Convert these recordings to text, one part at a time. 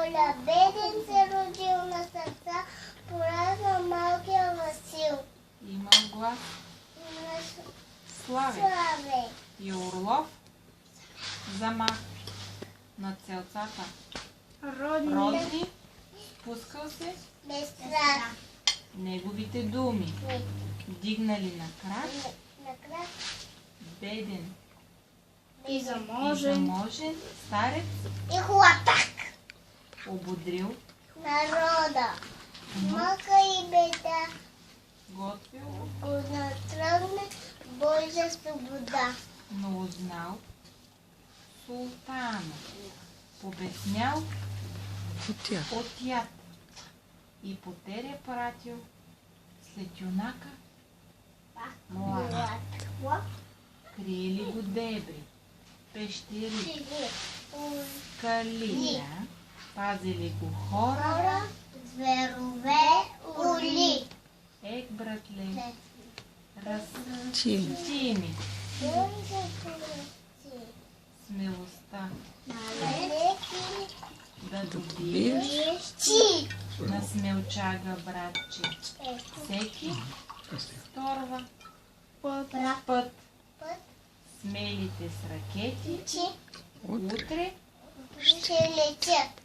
воля, беден се родил на сърца, поразна малкия Васил. Имал глас На славе славе. и Орлов замах над селцата. Родни, спускал се, Без страх. неговите думи дигнали на крак, На крак беден И и заможен. заможен старец и хлапак. ободрил, Народа. Мъка и беда. готвил, Го натръгне бой за свобода. но узнал султана, побеснял от яд и потеря пратил след юнака млад. Криели го дебри, пещери, скали, пазили го хора. Хора, зверове, ули. Ек, братле, разчини смелостта Малеки да добиеш вещи. на смелчага, братче. Всеки вторва път. Път Смелите с ракети чи утре ще летят.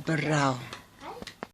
Браво!